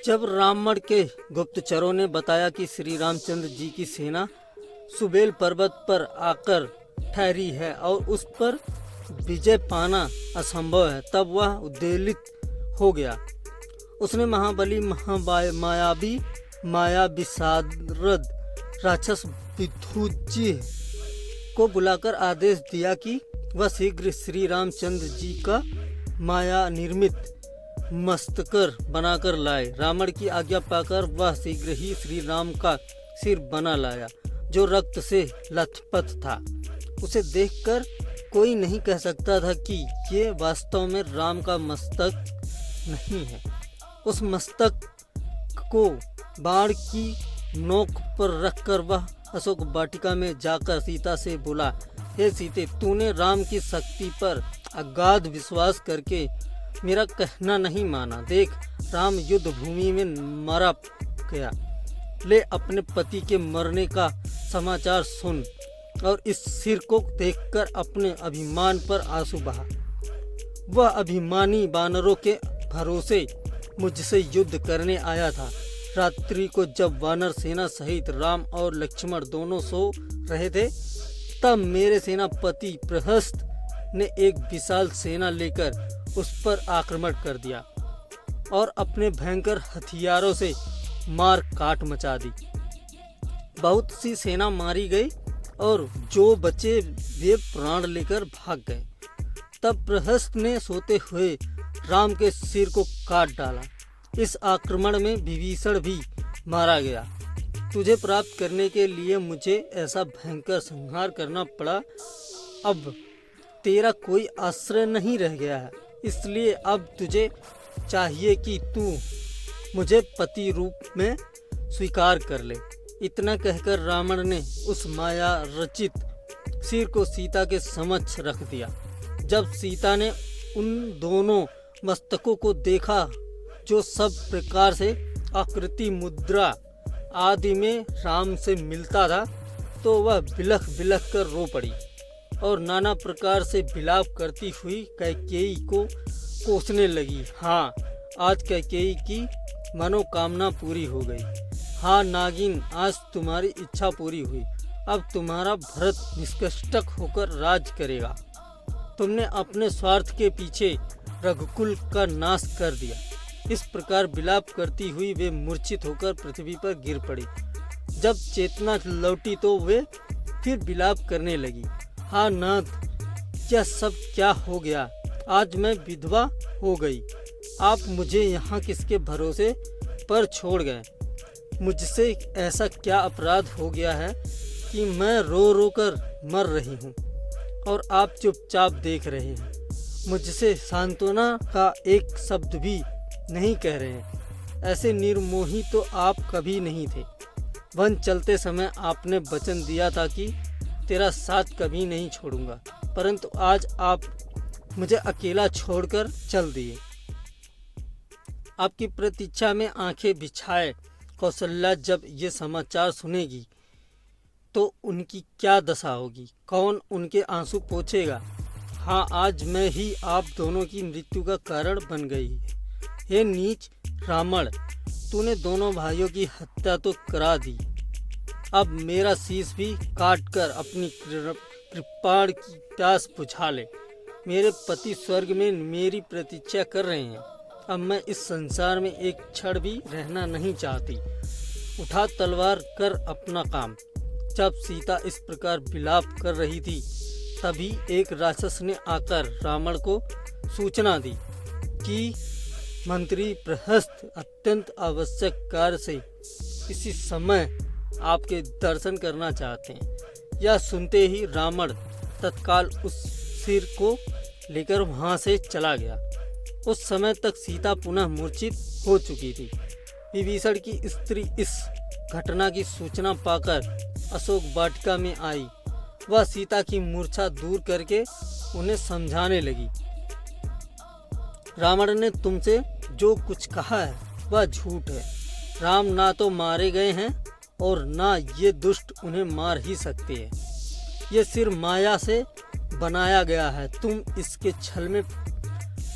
जब रावण के गुप्तचरों ने बताया कि श्री रामचंद्र जी की सेना सुबेल पर्वत पर आकर ठहरी है और उस पर विजय पाना असंभव है, तब वह उद्वेलित हो गया। उसने महाबली मायावी माया विशारद राक्षस विद्युजी को बुलाकर आदेश दिया कि वह शीघ्र श्री रामचंद्र जी का माया निर्मित मस्तकर बनाकर लाए। रावण की आज्ञा पाकर वह शीघ्र ही श्री राम का सिर बना लाया, जो रक्त से लथपथ था। उसे देखकर कोई नहीं कह सकता था कि ये वास्तव में राम का मस्तक नहीं है। उस मस्तक को बाण की नोक पर रखकर वह अशोक वाटिका में जाकर सीता से बोला, हे सीते, तूने राम की शक्ति पर अगाध विश्वास करके मेरा कहना नहीं माना। देख, राम युद्ध भूमि में मारा गया। ले अपने पति के मरने का समाचार सुन और इस सिर को देखकर अपने अभिमान पर आंसू बहा। वह अभिमानी वानरों के भरोसे मुझसे युद्ध करने आया था। रात्रि को जब वानर सेना सहित राम और लक्ष्मण दोनों सो रहे थे, तब मेरे सेनापति प्रहस्त ने एक विशाल सेना लेकर उस पर आक्रमण कर दिया और अपने भयंकर हथियारों से मार काट मचा दी। बहुत सी सेना मारी गई और जो बचे वे प्राण लेकर भाग गए। तब प्रहस्त ने सोते हुए राम के सिर को काट डाला। इस आक्रमण में विभीषण भी मारा गया। तुझे प्राप्त करने के लिए मुझे ऐसा भयंकर संहार करना पड़ा। अब तेरा कोई आश्रय नहीं रह गया है, इसलिए अब तुझे चाहिए कि तू मुझे पति रूप में स्वीकार कर ले। इतना कहकर रावण ने उस माया रचित सिर को सीता के समक्ष रख दिया। जब सीता ने उन दोनों मस्तकों को देखा, जो सब प्रकार से आकृति, मुद्रा आदि में राम से मिलता था, तो वह बिलख बिलख कर रो पड़ी और नाना प्रकार से विलाप करती हुई कैकेयी को कोसने लगी। हाँ, आज कैकेयी की मनोकामना पूरी हो गई। हाँ नागिन, आज तुम्हारी इच्छा पूरी हुई। अब तुम्हारा भरत निष्कष्टक होकर राज करेगा। तुमने अपने स्वार्थ के पीछे रघुकुल का नाश कर दिया। इस प्रकार विलाप करती हुई वे मूर्छित होकर पृथ्वी पर गिर पड़ी। जब चेतना लौटी तो वे फिर विलाप करने लगी। हाँ नाथ, यह सब क्या हो गया? आज मैं विधवा हो गई। आप मुझे यहाँ किसके भरोसे पर छोड़ गए? मुझसे ऐसा क्या अपराध हो गया है कि मैं रो रो कर मर रही हूँ और आप चुपचाप देख रहे हैं। मुझसे सांत्वना का एक शब्द भी नहीं कह रहे हैं। ऐसे निर्मोही तो आप कभी नहीं थे। वन चलते समय आपने वचन दिया था कि तेरा साथ कभी नहीं छोड़ूंगा, परंतु आज आप मुझे अकेला छोड़कर चल दिए। आपकी प्रतीक्षा में आंखें बिछाए कौशल्या जब ये समाचार सुनेगी तो उनकी क्या दशा होगी? कौन उनके आंसू पोंछेगा? हाँ, आज मैं ही आप दोनों की मृत्यु का कारण बन गई है। हे नीच रावण, तूने दोनों भाइयों की हत्या तो करा दी। अब मेरा शीश भी काट कर अपनी कृपाण की प्यास बुझा ले। मेरे पति स्वर्ग में मेरी प्रतीक्षा कर रहे हैं। अब मैं इस संसार में एक क्षण भी रहना नहीं चाहती। उठा तलवार, कर अपना काम। जब सीता इस प्रकार विलाप कर रही थी, तभी एक राक्षस ने आकर रावण को सूचना दी कि मंत्री प्रहस्त अत्यंत आवश्यक कार्य से इसी समय आपके दर्शन करना चाहते हैं। यह सुनते ही रावण तत्काल उस सिर को लेकर वहां से चला गया। उस समय तक सीता पुनः मूर्छित हो चुकी थी। विभीषण की स्त्री इस घटना की सूचना पाकर अशोक वाटिका में आई। वह सीता की मूर्छा दूर करके उन्हें समझाने लगी। रावण ने तुमसे जो कुछ कहा है वह झूठ है। राम ना तो मारे गए हैं और ना ये दुष्ट उन्हें मार ही सकते हैं। ये सिर माया से बनाया गया है। तुम इसके छल में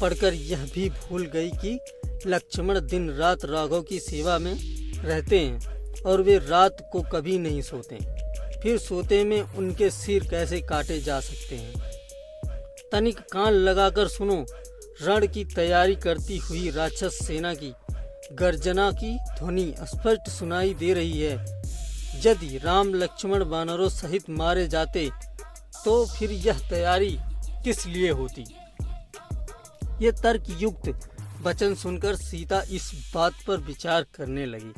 पड़कर यह भी भूल गई कि लक्ष्मण दिन रात राघव की सेवा में रहते हैं और वे रात को कभी नहीं सोते। फिर सोते में उनके सिर कैसे काटे जा सकते हैं। तनिक कान लगाकर सुनो, रण की तैयारी करती हुई राक्षस सेना की गर्जना की ध्वनि स्पष्ट सुनाई दे रही है। यदि राम लक्ष्मण वानरों सहित मारे जाते तो फिर यह तैयारी किस लिए होती। ये तर्क युक्त वचन सुनकर सीता इस बात पर विचार करने लगी।